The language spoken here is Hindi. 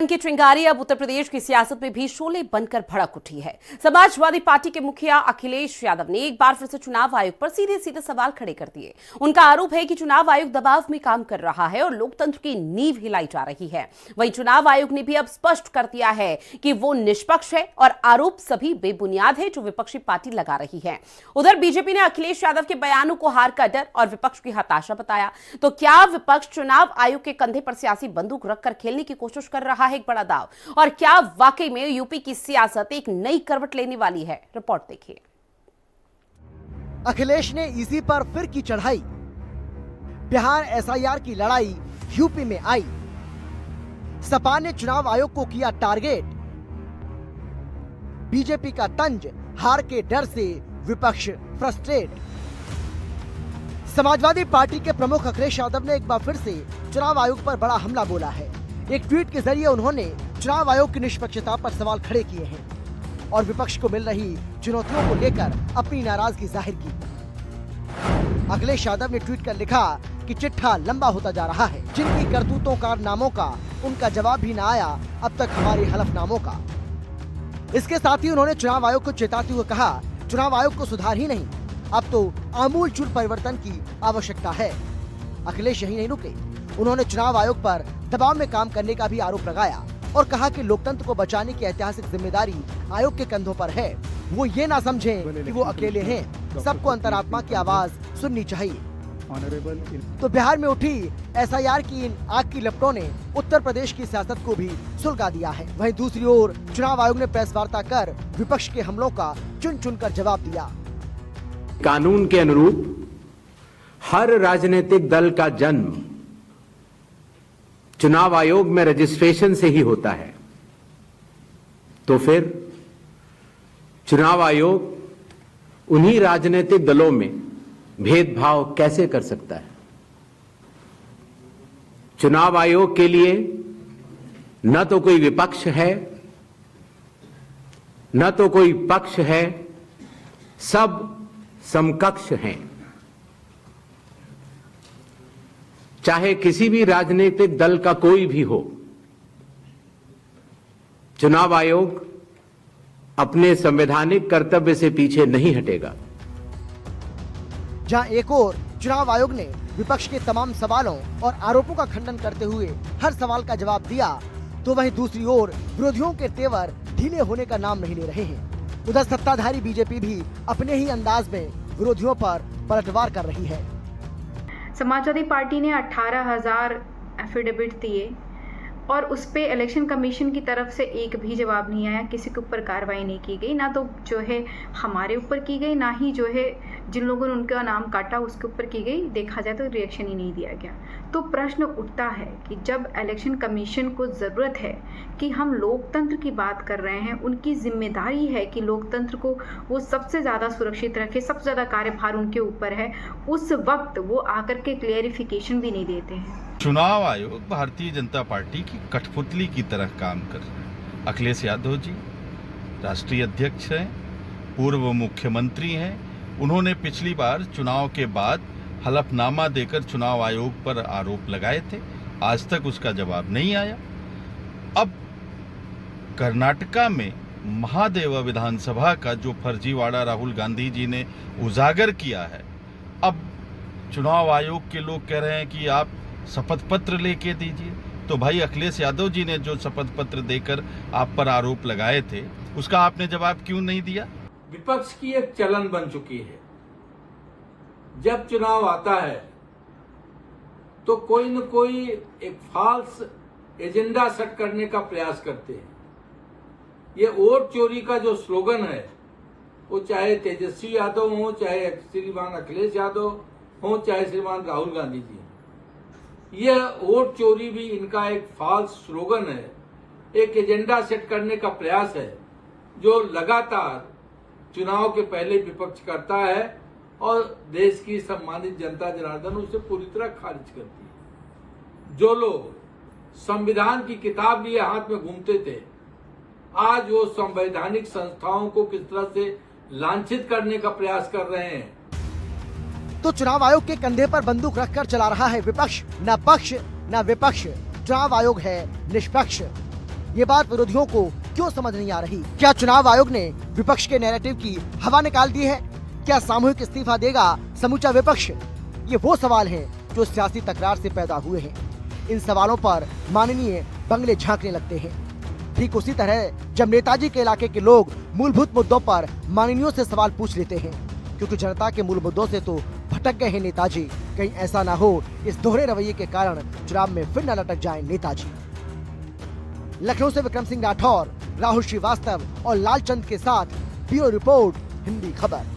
की चिंगारी अब उत्तर प्रदेश की सियासत में भी शोले बनकर भड़क उठी है। समाजवादी पार्टी के मुखिया अखिलेश यादव ने एक बार फिर से चुनाव आयोग पर सीधे सीधे सवाल खड़े कर दिए। उनका आरोप है कि चुनाव आयोग दबाव में काम कर रहा है और लोकतंत्र की नींव हिलाई जा रही है। वहीं चुनाव आयोग ने भी अब स्पष्ट कर दिया है कि वो निष्पक्ष है और आरोप सभी बेबुनियाद है जो विपक्षी पार्टी लगा रही है। उधर बीजेपी ने अखिलेश यादव के बयानों को हार का डर और विपक्ष की हताशा बताया। तो क्या विपक्ष चुनाव आयोग के कंधे पर सियासी बंदूक रखकर खेलने की कोशिश कर रहा है एक बड़ा दाव, और क्या वाकई में यूपी की सियासत एक नई करवट लेने वाली है? रिपोर्ट देखिए। अखिलेश ने ईसी पर फिर की चढ़ाई, बिहार एसआईआर की लड़ाई यूपी में आई। सपा ने चुनाव आयोग को किया टारगेट। बीजेपी का तंज, हार के डर से विपक्ष फ्रस्ट्रेट। समाजवादी पार्टी के प्रमुख अखिलेश यादव ने एक बार फिर से चुनाव आयोग पर बड़ा हमला बोला है। एक ट्वीट के जरिए उन्होंने चुनाव आयोग की निष्पक्षता पर सवाल खड़े किए हैं और विपक्ष को मिल रही चुनौतियों को लेकर अपनी नाराजगी जाहिर की। अखिलेश यादव ने ट्वीट कर लिखा कि चिट्ठा लंबा होता जा रहा है। जिनकी करतूतों कारनामों का उनका जवाब भी न आया अब तक हमारे हलफनामों का। इसके साथ ही उन्होंने चुनाव आयोग को चेताते हुए कहा, चुनाव आयोग को सुधार ही नहीं, अब तो आमूलचूल परिवर्तन की आवश्यकता है। अखिलेश यही नहीं रुके, उन्होंने चुनाव आयोग पर दबाव में काम करने का भी आरोप लगाया और कहा कि लोकतंत्र को बचाने की ऐतिहासिक जिम्मेदारी आयोग के कंधों पर है। वो ये ना समझें कि वो अकेले हैं, सबको अंतरात्मा की आवाज सुननी चाहिए। तो बिहार में उठी एसआईआर की इन आग की लपटों ने उत्तर प्रदेश की सियासत को भी सुलगा दिया है। वहीं दूसरी ओर चुनाव आयोग ने प्रेस वार्ता कर विपक्ष के हमलों का चुन चुन कर जवाब दिया। कानून के अनुरूप हर राजनीतिक दल का जन्म चुनाव आयोग में रजिस्ट्रेशन से ही होता है, तो फिर चुनाव आयोग उन्हीं राजनीतिक दलों में भेदभाव कैसे कर सकता है? चुनाव आयोग के लिए न तो कोई विपक्ष है, न तो कोई पक्ष है, सब समकक्ष हैं। चाहे किसी भी राजनीतिक दल का कोई भी हो, चुनाव आयोग अपने संवैधानिक कर्तव्य से पीछे नहीं हटेगा। जहां एक ओर चुनाव आयोग ने विपक्ष के तमाम सवालों और आरोपों का खंडन करते हुए हर सवाल का जवाब दिया, तो वहीं दूसरी ओर विरोधियों के तेवर ढीले होने का नाम नहीं ले रहे हैं। उधर सत्ताधारी बीजेपी भी अपने ही अंदाज में विरोधियों पर पलटवार कर रही है। समाजवादी पार्टी ने 18,000 एफिडेविट दिए और उस पे इलेक्शन कमीशन की तरफ से एक भी जवाब नहीं आया, किसी के ऊपर कार्रवाई नहीं की गई, ना तो जो है हमारे ऊपर की गई, ना ही जो है जिन लोगों ने उनका नाम काटा उसके ऊपर की गई। देखा जाए तो रिएक्शन ही नहीं दिया गया। तो प्रश्न उठता है कि जब इलेक्शन कमीशन को ज़रूरत है कि हम लोकतंत्र की बात कर रहे हैं, उनकी जिम्मेदारी है कि लोकतंत्र को वो सबसे ज़्यादा सुरक्षित रखे, सबसे ज़्यादा कार्यभार उनके ऊपर है, उस वक्त वो आकर के क्लियरिफिकेशन भी नहीं देते हैं। चुनाव आयोग भारतीय जनता पार्टी की कठपुतली की तरह काम कर रहा है। अखिलेश यादव जी राष्ट्रीय अध्यक्ष हैं, पूर्व मुख्यमंत्री हैं। उन्होंने पिछली बार चुनाव के बाद हलफनामा देकर चुनाव आयोग पर आरोप लगाए थे, आज तक उसका जवाब नहीं आया। अब कर्नाटका में महादेवा विधानसभा का जो फर्जीवाड़ा राहुल गांधी जी ने उजागर किया है, अब चुनाव आयोग के लोग कह रहे हैं कि आप शपथ पत्र लेके दीजिए। तो भाई अखिलेश यादव जी ने जो शपथ पत्र देकर आप पर आरोप लगाए थे, उसका आपने जवाब क्यों नहीं दिया? विपक्ष की एक चलन बन चुकी है, जब चुनाव आता है तो कोई न कोई एक फॉल्स एजेंडा सेट करने का प्रयास करते हैं। ये वोट चोरी का जो स्लोगन है, वो चाहे तेजस्वी यादव हो, चाहे श्रीमान अखिलेश यादव हो, चाहे श्रीमान राहुल गांधी जी, यह वोट चोरी भी इनका एक फॉल्स स्लोगन है, एक एजेंडा सेट करने का प्रयास है जो लगातार चुनाव के पहले विपक्ष करता है और देश की सम्मानित जनता जनार्दन उसे पूरी तरह खारिज करती है। जो लोग संविधान की किताब लिए हाथ में घूमते थे, आज वो संवैधानिक संस्थाओं को किस तरह से लांछित करने का प्रयास कर रहे हैं। तो चुनाव आयोग के कंधे पर बंदूक रखकर चला रहा है विपक्ष। न पक्ष न विपक्ष, चुनाव आयोग है निष्पक्ष। ये बात विरोधियों को क्यों समझ नहीं आ रही? क्या चुनाव आयोग ने विपक्ष के नैरेटिव की हवा निकाल दी है? क्या सामूहिक इस्तीफा देगा समूचा विपक्ष? ये वो सवाल हैं जो सियासी तकरार से पैदा हुए हैं। इन सवालों पर माननीय बंगले झांकने लगते हैं। ठीक उसी तरह जब नेताजी के इलाके के लोग मूलभूत मुद्दों पर माननीयों से सवाल पूछ लेते हैं, क्योंकि जनता के मूल मुद्दों से तो भटक गए हैं नेताजी। कहीं ऐसा ना हो इस दोहरे रवैये के कारण चुनाव में फिर न लटक जाए नेताजी। लखनऊ से विक्रम सिंह राठौर, राहुल श्रीवास्तव और लालचंद के साथ ब्यूरो रिपोर्ट, हिंदी खबर।